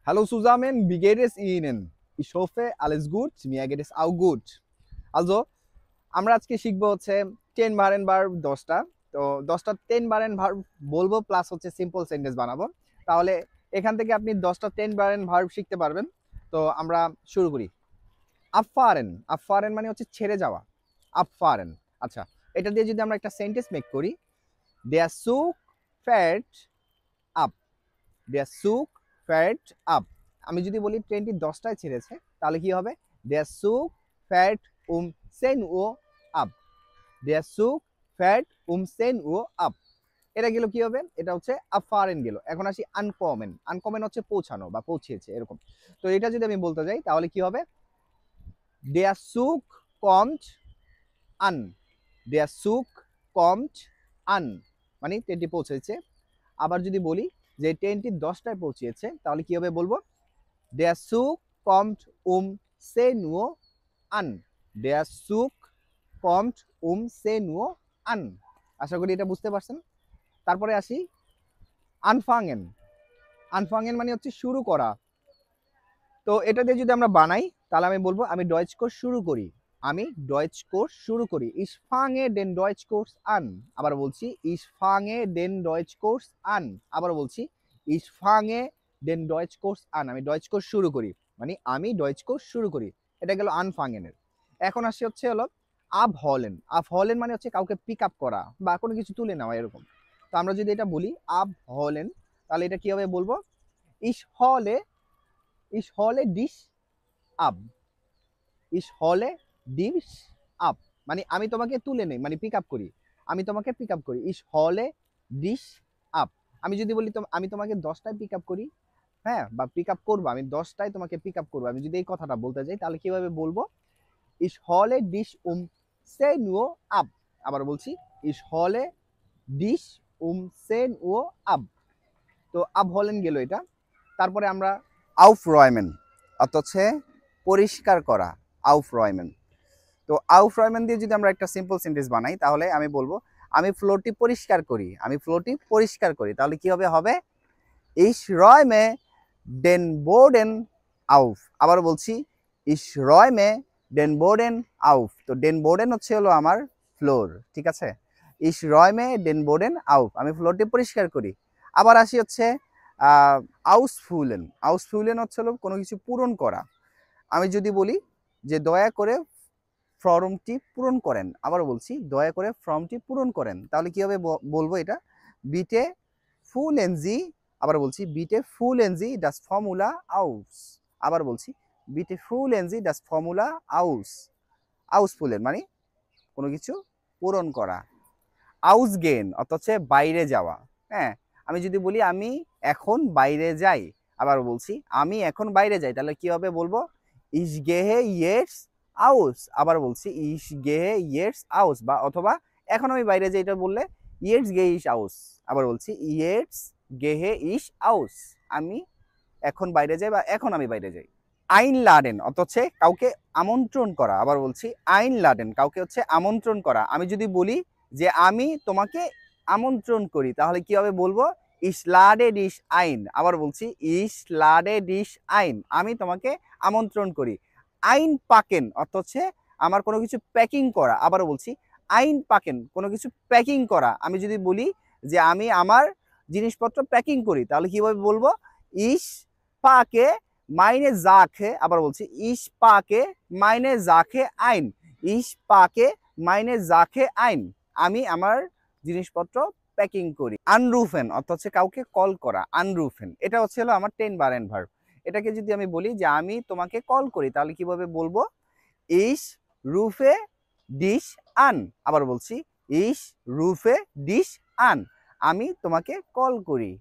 Hallo zusammen, wie geht es Ihnen? Ich hoffe, alles gut. Mir geht es auch gut. Also, আমরা আজকে শিখবো হচ্ছে 10 বারেন verb 10টা। তো 10টা 10 বারেন ভার্ব বলবো প্লাস হচ্ছে সিম্পল সেন্টেন্স বানাবো। তাহলে এখান থেকে আপনি 10টা 10 বারেন ভার্ব শিখতে পারবেন। তো আমরা শুরু করি। আফফারেন, আফফারেন মানে হচ্ছে ছেড়ে যাওয়া। আফফারেন। আচ্ছা, এটা দিয়ে যদি আমরা একটা সেন্টেন্স মেক করি, Der Zug fährt ab. Der Zug fährt ab. আমি যদি বলি ট্রেনটি 10টায় ছেড়েছে তাহলে কি হবে? Der Zug fährt um 10 Uhr ab. Der Zug fährt um 10 Uhr ab. এটা গেল কি হবে? এটা হচ্ছে abfahren গেল। এখন আসি আনকমন। আনকমন হচ্ছে পৌঁছানো বা পৌঁছেছে এরকম। তো এটা যদি আমি বলতে যাই তাহলে কি হবে? Der Zug kommt an. Der Zug kommt an. মানে ট্রেনটি পৌঁছেছে। আবার যদি বলি যে ট্রেনটি 10টায় পৌঁছেছে তাহলে কি হবে বলবো? Der Zug kommt um 10 Uhr an. Der Zug kommt um 10 Uhr an. আশা করি এটা বুঝতে পারছেন। তারপরে আসি anfangen. anfangen মানে হচ্ছে শুরু করা। তো এটা দিয়ে যদি আমরা বানাই তাহলে আমি বলবো আমি ডয়েচ কোর্স শুরু করি। আমি ডয়েচ কোর্স শুরু করি। Ich fange den Deutsch Kurs an. আবার বলছি Ich fange den Deutsch Kurs an. আবার বলছি Ich fange den Deutsch Kurs an. আমি ডয়েচ কোর্স শুরু করি। মানে আমি ডয়েচ কোর্স শুরু করি। এটা গেল আনফাঙ্গেন এর। এখন আসি হচ্ছে হলো abholen. abholen মানে হচ্ছে কাউকে পিক আপ করা বা কোনো কিছু তুলে নেওয়া এরকম। তো আমরা যদি এটা বলি abholen তাহলে এটা কি হবে বলবো? Ich hole dich ab. Ich hole dich ab. মানে আমি তোমাকে তুলে নেই, মানে পিক আপ করি। আমি তোমাকে পিক আপ করি। Ich hole dich ab. আমি যদি বলি আমি তোমাকে 10টায় পিক আপ করি, হ্যাঁ, বা পিক আপ করবো, আমি 10টায় তোমাকে পিক আপ করবো, আমি যদি এই কথাটা বলতে যাই তাহলে কিভাবে বলবো? Ich hole dich um 10 Uhr ab. আবার বলছি Ich hole dich um 10 Uhr ab. তো abholen গেল এটা। তারপরে আমরা aufräumen অর্থাৎ হচ্ছে পরিষ্কার করা, aufräumen। তো aufräumen দিয়ে যদি আমরা একটা সিম্পল সেন্টেন্স বানাই তাহলে আমি বলবো আমি ফ্লোরটি পরিষ্কার করি। আমি ফ্লোরটি পরিষ্কার করি। তাহলে কি হবে? Ich räume den Boden auf. আবার বলছি Ich räume den Boden auf. তো den Boden হচ্ছে হলো আমার ফ্লোর, ঠিক আছে? Ich räume den Boden auf. আমি ফ্লোরটি পরিষ্কার করি। আবার আসি হচ্ছে ausfüllen. ausfüllen হচ্ছে হলো কোনো কিছু পূরণ করা। আমি যদি বলি যে দয়া করে ফর্মটি পূরণ করেন, আবার বলছি দয়া করে ফর্মটি পূরণ করেন, তাহলে কি হবে বলবো এটা? বিটে füllen Sie, আবার বলছি বিটে füllen Sie das Formular aus. আবার বলছি বিটে füllen Sie das Formular aus. ausfüllen মানে কোনো কিছু পূরণ করা। ausgehen অর্থাৎ হচ্ছে বাইরে যাওয়া। হ্যাঁ, আমি যদি বলি আমি এখন বাইরে যাই, আবার বলছি আমি এখন বাইরে যাই, তাহলে কি হবে বলবো? Ich gehe jetzt aus. আবার বলছি Ich gehe jetzt aus, বা অথবা এখন আমি বাইরে যাই এটা বললে Jetzt gehe ich aus. আবার বলছি Jetzt gehe ich aus. আমি এখন বাইরে যাই বা এখন আমি বাইরে যাই। einladen অর্থাৎ হচ্ছে কাউকে আমন্ত্রণ করা। আবার বলছি einladen কাউকে হচ্ছে আমন্ত্রণ করা। আমি যদি বলি যে আমি তোমাকে আমন্ত্রণ করি তাহলে কি হবে বলবো? Ich lade dich ein. আবার বলছি Ich lade dich ein. আমি তোমাকে আমন্ত্রণ করি। einpacken অর্থাৎ হচ্ছে আমার কোনো কিছু প্যাকিং করা। আবার বলছি einpacken কোনো কিছু প্যাকিং করা। আমি যদি বলি যে আমি আমার জিনিসপত্র প্যাকিং করি তাহলে কিভাবে বলবো? Ich packe meine Sache. আবার বলছি Ich packe meine Sache ein. Ich packe meine Sache ein. আমি আমার জিনিসপত্র প্যাকিং করি। আনরুফেন অর্থাৎ হচ্ছে কাউকে কল করা। আনরুফেন এটা হচ্ছে হলো আমার 10 বারেন ভার্ব। এটাকে যদি আমি বলি যে আমি তোমাকে কল করি তাহলে কিভাবে বলবো? Ich rufe dich an. আবার বলছি Ich rufe dich an. আমি তোমাকে কল করি।